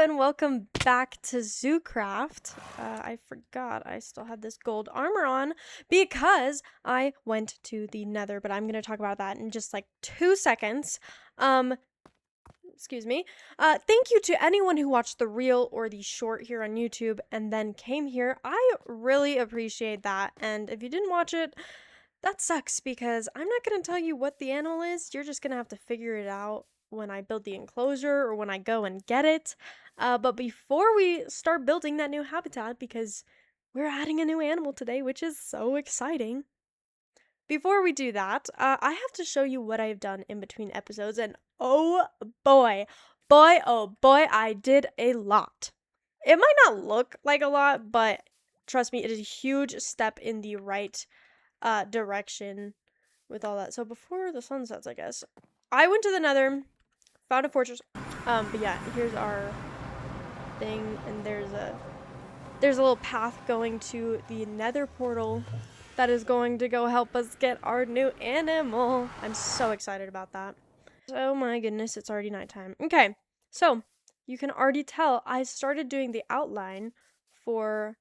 and welcome back to ZooCraft. I forgot I still had this gold armor on because I went to the nether, but I'm going to talk about that in just like 2 seconds. Excuse me. Thank you to anyone who watched the reel or the short here on YouTube and then came here. I really appreciate that, and if you didn't watch it, that sucks because I'm not going to tell you what the animal is. You're just going to have to figure it out when I build the enclosure or when I go and get it. But before we start building that new habitat, because we're adding a new animal today, which is so exciting. Before we do that, I have to show you what I've done in between episodes, and oh boy, I did a lot. It might not look like a lot, but trust me, it is a huge step in the right direction with all that. So before the sun sets, I guess, I went to the nether, found a fortress. But yeah, here's our thing, and there's a little path going to the nether portal that is going to go help us get our new animal. I'm so excited about that. Oh my goodness, it's already nighttime. Okay, so you can already tell I started doing the outline for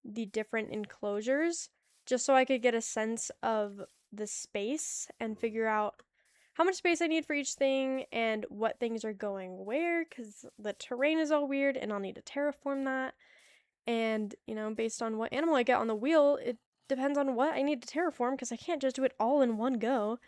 the different enclosures just so I could get a sense of the space and figure out how much space I need for each thing and what things are going where, because the terrain is all weird and I'll need to terraform that. And, you know, based on what animal I get on the wheel, it depends on what I need to terraform, because I can't just do it all in one go.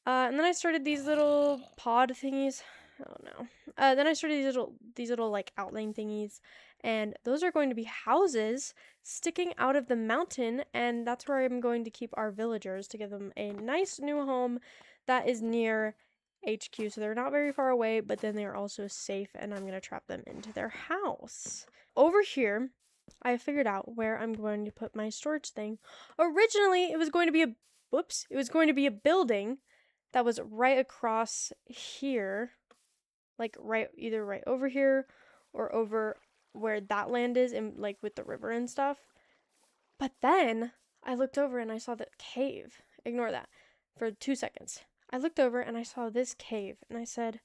And then I started these little pod thingies. Oh no. Then I started these little like outline thingies, and those are going to be houses sticking out of the mountain, and that's where I'm going to keep our villagers to give them a nice new home that is near HQ, so they're not very far away, but then they're also safe, and I'm going to trap them into their house. Over here, I figured out where I'm going to put my storage thing. Originally, it was going to be a building that was right across here, like either right over here or over where that land is, and like with the river and stuff. But then I looked over and I saw that cave. Ignore that for 2 seconds. I looked over and I saw this cave, and I said,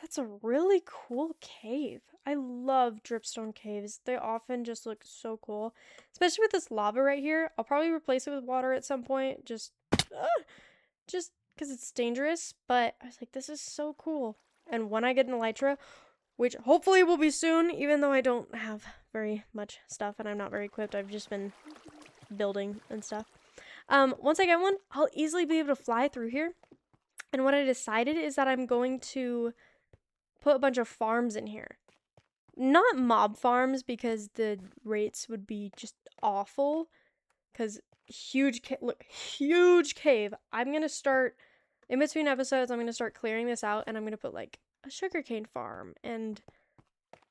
that's a really cool cave. I love dripstone caves. They often just look so cool, especially with this lava right here. I'll probably replace it with water at some point, just because it's dangerous, but I was like, this is so cool. And when I get an elytra, which hopefully will be soon, even though I don't have very much stuff and I'm not very equipped, I've just been building and stuff. Once I get one, I'll easily be able to fly through here. And what I decided is that I'm going to put a bunch of farms in here. Not mob farms, because the rates would be just awful, because huge cave. I'm going to start, in between episodes, I'm going to start clearing this out, and I'm going to put like a sugarcane farm and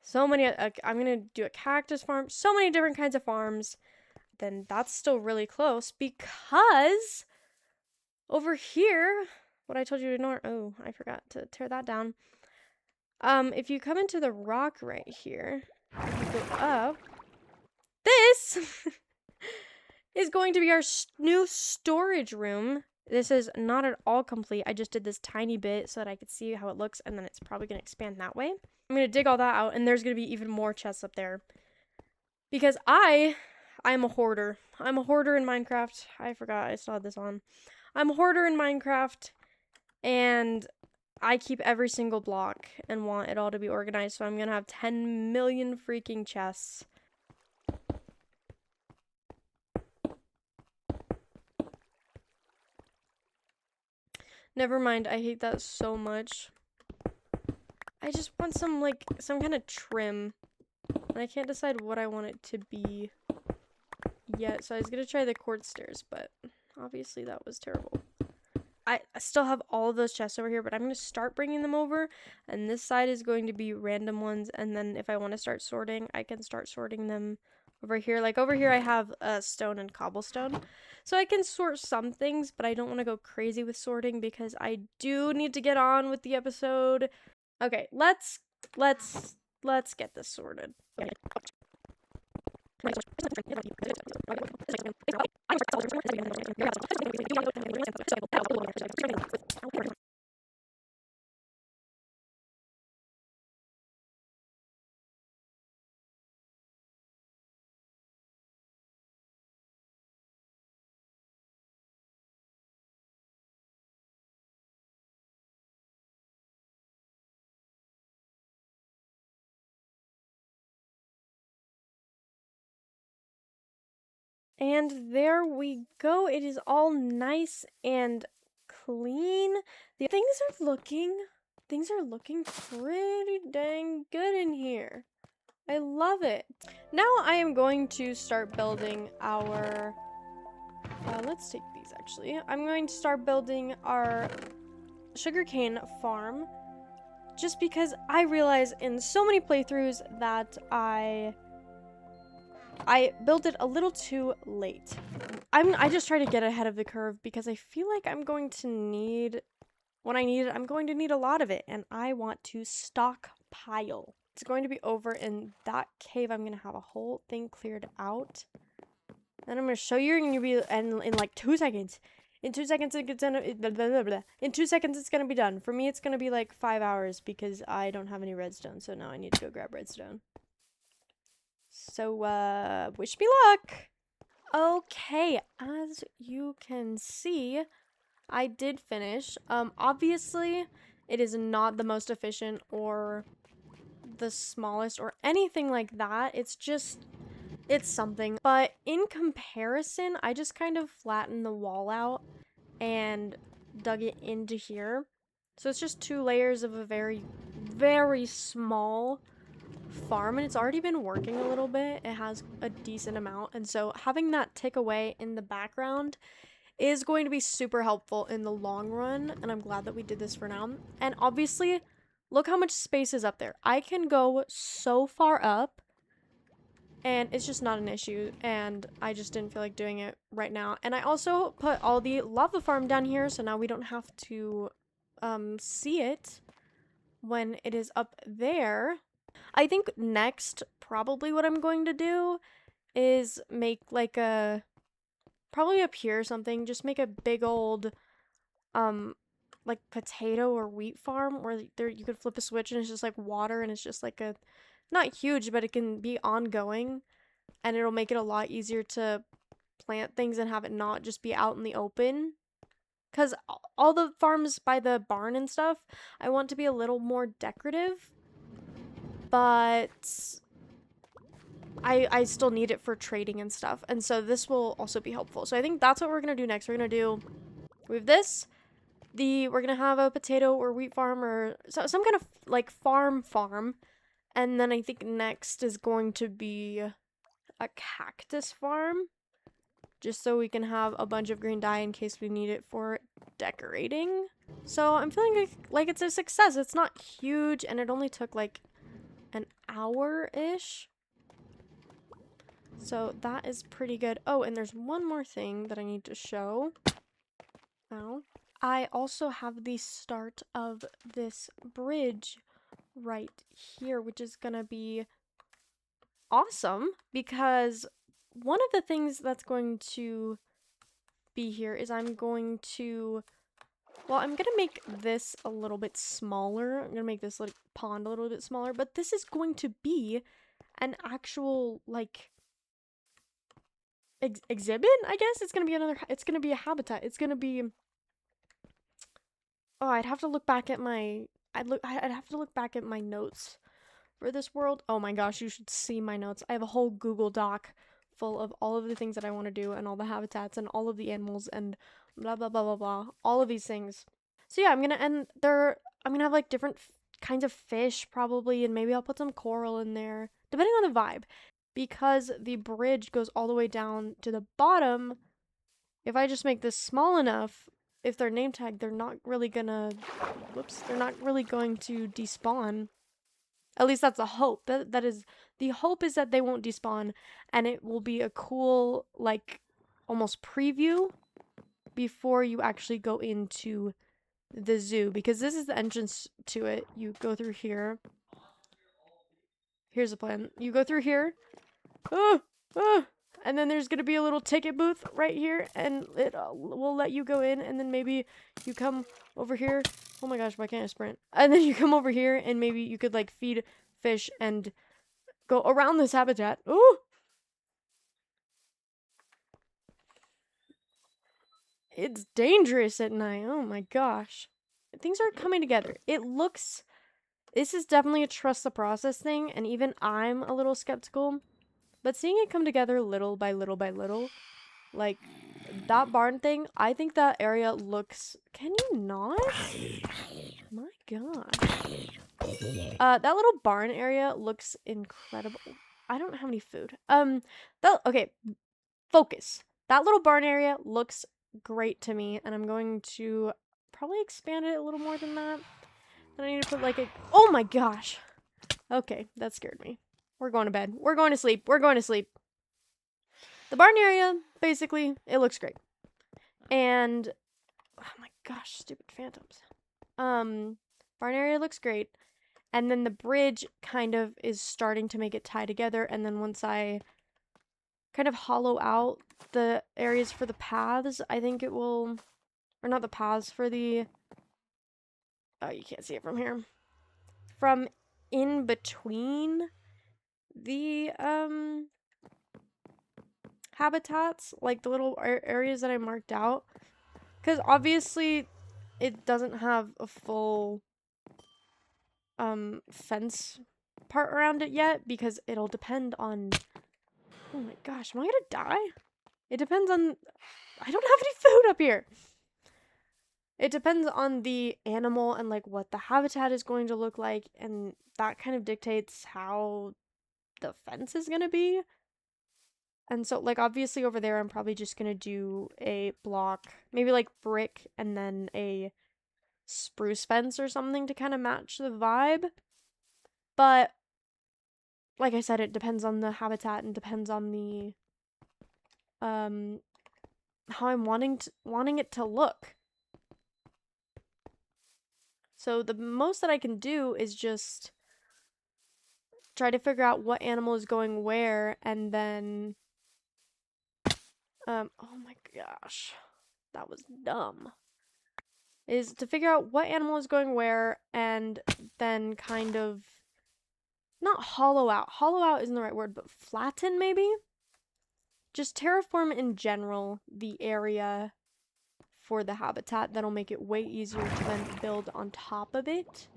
so many, I'm going to do a cactus farm, so many different kinds of farms. Then that's still really close, because over here, what I told you to ignore, oh, I forgot to tear that down. If you come into the rock right here, if you go up, this is going to be our new storage room. This is not at all complete. I just did this tiny bit so that I could see how it looks, and then it's probably going to expand that way. I'm going to dig all that out, and there's going to be even more chests up there. Because I'm a hoarder. I'm a hoarder in Minecraft. I forgot I still had this on. I'm a hoarder in Minecraft, and I keep every single block and want it all to be organized, so I'm going to have 10 million freaking chests. Never mind, I hate that so much. I just want some kind of trim, and I can't decide what I want it to be yet, so I was going to try the quartz stairs, but obviously that was terrible. I still have all of those chests over here, but I'm going to start bringing them over, and this side is going to be random ones, and then if I want to start sorting, I can start sorting them over here. Like over here I have stone and cobblestone, so I can sort some things, but I don't want to go crazy with sorting because I do need to get on with the episode. Okay, let's get this sorted. And there we go. It is all nice and clean. The things are looking pretty dang good in here. I love it. Now I am going to start building our let's take these actually. I'm going to start building our sugarcane farm just because I realize in so many playthroughs that I built it a little too late. I just try to get ahead of the curve because I feel like I'm going to need, when I need it, I'm going to need a lot of it, and I want to stockpile. It's going to be over in that cave. I'm going to have a whole thing cleared out. Then I'm going to show you, and you'll be, and in like 2 seconds. In 2 seconds, it gets done. In 2 seconds, it's going to be done. For me, it's going to be like 5 hours because I don't have any redstone, so now I need to go grab redstone. So, wish me luck. Okay, as you can see, I did finish. Obviously, it is not the most efficient or the smallest or anything like that. It's just, it's something. But in comparison, I just kind of flattened the wall out and dug it into here. So it's just 2 layers of a very, very small farm, and it's already been working a little bit. It has a decent amount, and so having that tick away in the background is going to be super helpful in the long run, and I'm glad that we did this for now. And obviously, look how much space is up there. I can go so far up, and it's just not an issue, and I just didn't feel like doing it right now. And I also put all the lava farm down here, so now we don't have to see it when it is up there. I think next, probably what I'm going to do is make like a, probably up here or something, just make a big old, like potato or wheat farm where there you could flip a switch and it's just like water, and it's just like a, not huge, but it can be ongoing, and it'll make it a lot easier to plant things and have it not just be out in the open. Because all the farms by the barn and stuff, I want to be a little more decorative, but I still need it for trading and stuff, and so this will also be helpful. So I think that's what we're gonna do next. We're gonna do, with this, we're gonna have a potato or wheat farm or some kind of like farm, and then I think next is going to be a cactus farm, just so we can have a bunch of green dye in case we need it for decorating. So I'm feeling like it's a success. It's not huge, and it only took like an hour-ish. So that is pretty good. Oh, and there's one more thing that I need to show. Now, I also have the start of this bridge right here, which is gonna be awesome because one of the things that's going to be here is I'm going to, well, I'm gonna make this a little bit smaller. I'm gonna make this like pond a little bit smaller, but this is going to be an actual like exhibit, I guess. It's gonna be another, it's gonna be a habitat. It's gonna be, oh, I'd have to look back at my, I'd have to look back at my notes for this world. Oh my gosh, you should see my notes. I have a whole Google Doc full of all of the things that I want to do and all the habitats and all of the animals and blah blah blah blah blah, all of these things. So yeah, I'm gonna have like different kinds of fish probably, and maybe I'll put some coral in there depending on the vibe, because the bridge goes all the way down to the bottom. If I just make this small enough, if they're name tagged, they're not really gonna, whoops, they're not really going to despawn. At least that's the hope. That is, the hope is that they won't despawn, and it will be a cool, like, almost preview before you actually go into the zoo, because this is the entrance to it. You go through here. Here's the plan. You go through here. And then there's gonna be a little ticket booth right here, and it will let you go in, and then maybe you come over here. Oh my gosh, why can't I sprint? And then you come over here, and maybe you could like feed fish and go around this habitat. Ooh! It's dangerous at night. Oh my gosh. Things are coming together. It looks, this is definitely a trust the process thing, and even I'm a little skeptical But seeing it come together little by little by little, like that barn thing, I think that area looks... Can you not? My gosh. That little barn area looks incredible. I don't have any food. Okay, focus. That little barn area looks great to me, and I'm going to probably expand it a little more than that. Then I need to put like a... Oh my gosh. Okay, that scared me. We're going to bed. We're going to sleep. We're going to sleep. The barn area, basically, it looks great. And, oh my gosh, stupid phantoms. Barn area looks great. And then the bridge kind of is starting to make it tie together. And then once I kind of hollow out the areas for the paths, I think it will... Or not the paths, for the... Oh, you can't see it from here. From in between the, habitats, like the little areas that I marked out. Because obviously it doesn't have a full fence part around it yet, because it'll depend on... Oh my gosh, am I gonna die? It depends on... I don't have any food up here. It depends on the animal and like what the habitat is going to look like, and that kind of dictates how the fence is gonna be. And so, like, obviously over there, I'm probably just gonna do a block, maybe like brick, and then a spruce fence or something to kind of match the vibe. But, like I said, it depends on the habitat and depends on the, how I'm wanting it to look. So the most that I can do is just try to figure out what animal is going where, and then... oh my gosh, that was dumb. Is to figure out what animal is going where, and then kind of... Not hollow out. Hollow out isn't the right word, but flatten, maybe? Just terraform in general the area for the habitat. That'll make it way easier to then build on top of it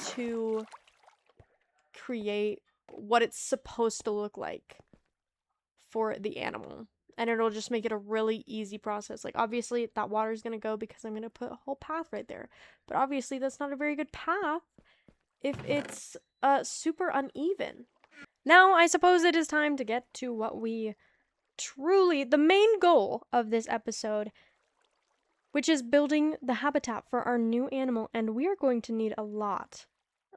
to create what it's supposed to look like for the animal. And it'll just make it a really easy process. Like, obviously, that water is going to go because I'm going to put a whole path right there. But obviously, that's not a very good path if it's super uneven. Now, I suppose it is time to get to what we truly... The main goal of this episode, which is building the habitat for our new animal. And we are going to need a lot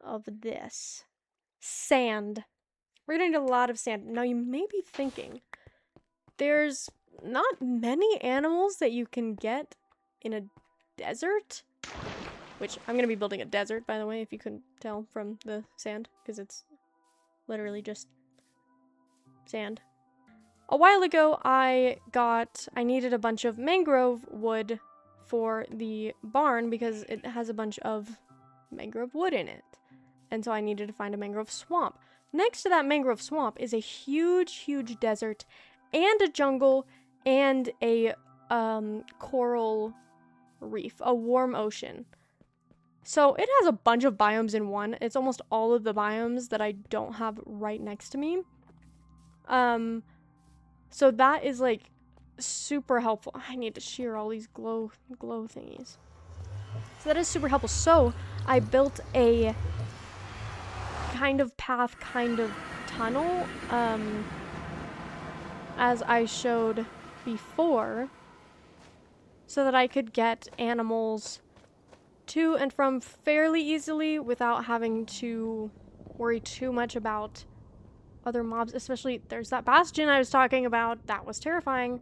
of this. Sand. We're going to need a lot of sand. Now, you may be thinking... There's not many animals that you can get in a desert. Which, I'm going to be building a desert, by the way, if you couldn't tell from the sand. Because it's literally just sand. A while ago, I needed a bunch of mangrove wood for the barn because it has a bunch of mangrove wood in it. And so I needed to find a mangrove swamp. Next to that mangrove swamp is a huge, huge desert and a jungle, and a coral reef, a warm ocean. So it has a bunch of biomes in one. It's almost all of the biomes that I don't have right next to me. So that is like super helpful. I need to shear all these glow thingies. So that is super helpful. So I built a kind of path, kind of tunnel, as I showed before, so that I could get animals to and from fairly easily without having to worry too much about other mobs. Especially, there's that bastion I was talking about. That was terrifying.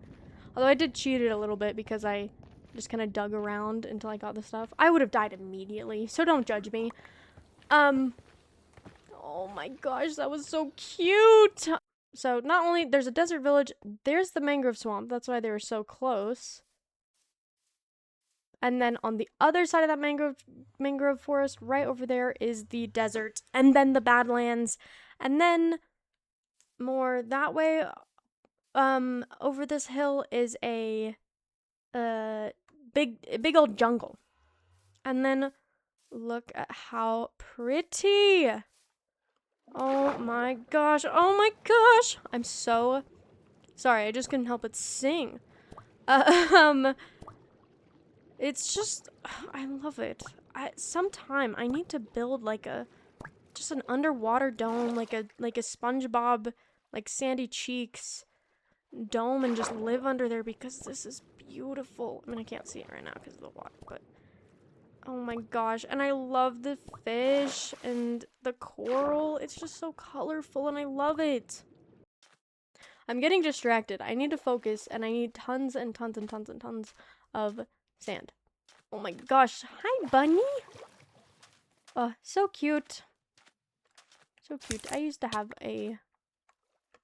Although I did cheat it a little bit because I just kind of dug around until I got the stuff. I would have died immediately, so don't judge me. Oh my gosh, that was so cute! So not only there's a desert village, there's the mangrove swamp. That's why they were so close. And then on the other side of that mangrove forest, right over there, is the desert, and then the Badlands, and then more that way, over this hill is a big old jungle. And then look at how pretty. Oh my gosh. Oh my gosh. I'm so sorry. I just couldn't help but sing. It's just, I love it. Sometime I need to build like just an underwater dome, like a SpongeBob, like Sandy Cheeks dome, and just live under there because this is beautiful. I mean, I can't see it right now because of the water, but oh my gosh. And I love the fish and the coral. It's just so colorful and I love it. I'm getting distracted. I need to focus and I need tons and tons and tons and tons of sand. Oh my gosh. Hi, bunny. Oh, so cute. So cute. I used to have a...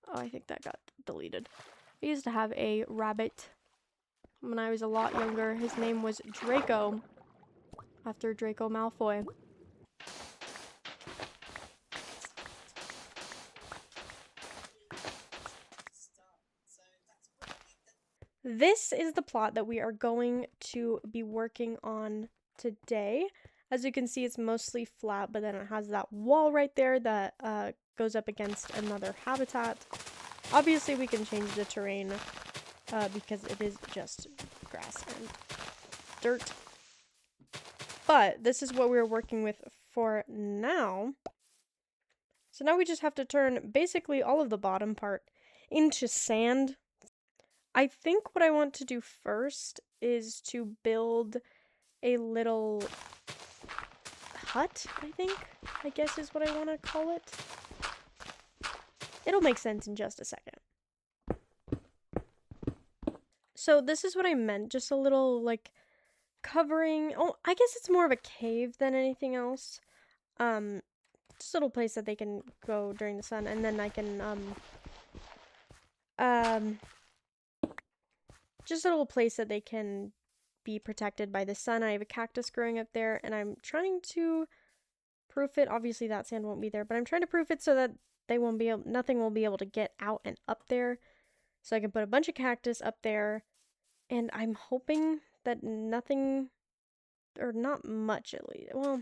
Oh, I think that got deleted. I used to have a rabbit when I was a lot younger. His name was Draco, after Draco Malfoy. This is the plot that we are going to be working on today. As you can see, it's mostly flat, but then it has that wall right there that goes up against another habitat. Obviously, we can change the terrain because it is just grass and dirt. But this is what we're working with for now. So now we just have to turn basically all of the bottom part into sand. I think what I want to do first is to build a little hut, I guess is what I want to call it. It'll make sense in just a second. So this is what I meant, just a little, like, covering. Oh, I guess it's more of a cave than anything else. Just a little place that they can go during the sun, and then I can, just a little place that they can be protected by the sun. I have a cactus growing up there, and I'm trying to proof it. Obviously, that sand won't be there, but I'm trying to proof it so that nothing will be able to get out and up there. So I can put a bunch of cactus up there, and I'm hoping that nothing, or not much at least. Well,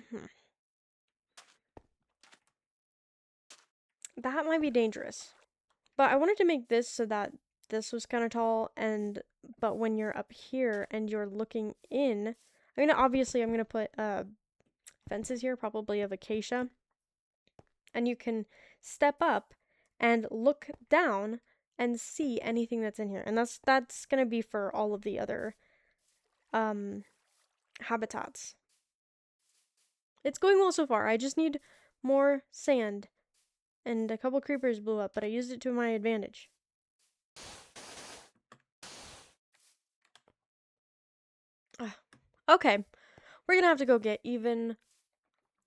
that might be dangerous. But I wanted to make this so that this was kind of tall, but when you're up here and you're looking in, I mean, obviously I'm going to put fences here, probably of acacia, and you can step up and look down and see anything that's in here. And that's going to be for all of the other habitats. It's going well so far. I just need more sand. And a couple creepers blew up, but I used it to my advantage. Okay, we're gonna have to go get even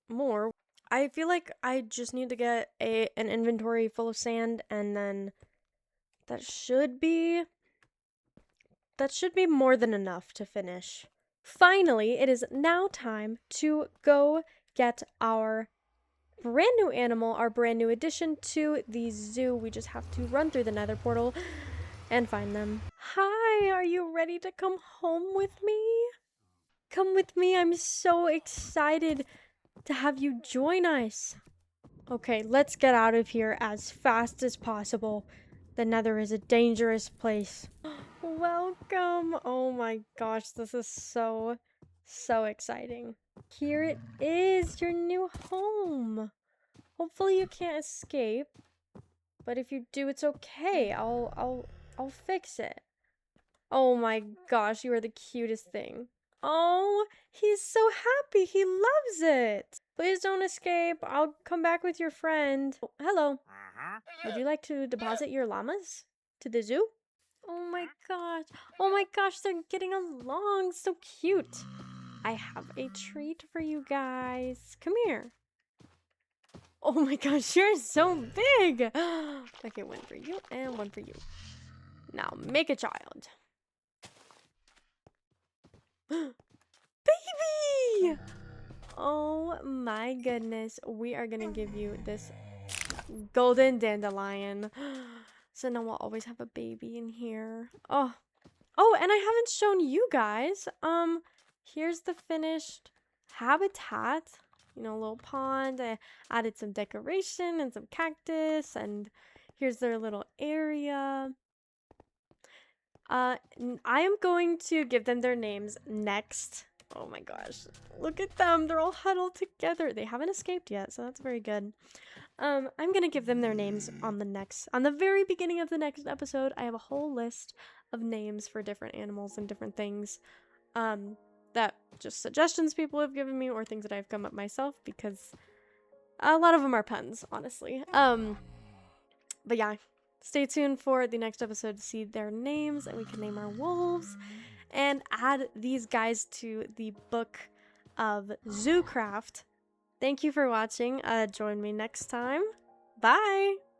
more. I feel like I just need to get an inventory full of sand, and then that should be more than enough to finish. Finally, it is now time to go get our brand new animal, our brand new addition to the zoo. We just have to run through the nether portal and find them. Hi, are you ready to come home with me? Come with me, I'm so excited to have you join us. Okay, let's get out of here as fast as possible. The nether is a dangerous place. Welcome. Oh my gosh, this is so exciting. Here it is, your new home. Hopefully you can't escape, but if you do, it's okay. I'll fix it. Oh my gosh, you are the cutest thing. Oh, he's so happy. He loves it. Please don't escape. I'll come back with your friend. Oh, hello. Would you like to deposit your llamas to the zoo? Oh my gosh. Oh my gosh, they're getting along. So cute. I have a treat for you guys. Come here. Oh my gosh, you're so big. Okay, one for you and one for you. Now make a child. Baby! Oh my goodness. We are gonna give you this golden dandelion. So now we'll always have a baby in here. Oh, and I haven't shown you guys. Here's the finished habitat. you know, little pond. I added some decoration and some cactus, and here's their little area. I am going to give them their names next. Oh my gosh, look at them. They're all huddled together. They haven't escaped yet, so that's very good. I'm gonna give them their names on the very beginning of the next episode. I have a whole list of names for different animals and different things. That just suggestions people have given me or things that I've come up myself, because a lot of them are puns, honestly. But yeah, stay tuned for the next episode to see their names, and we can name our wolves and add these guys to the book of ZooCraft. Thank you for watching. Join me next time. Bye!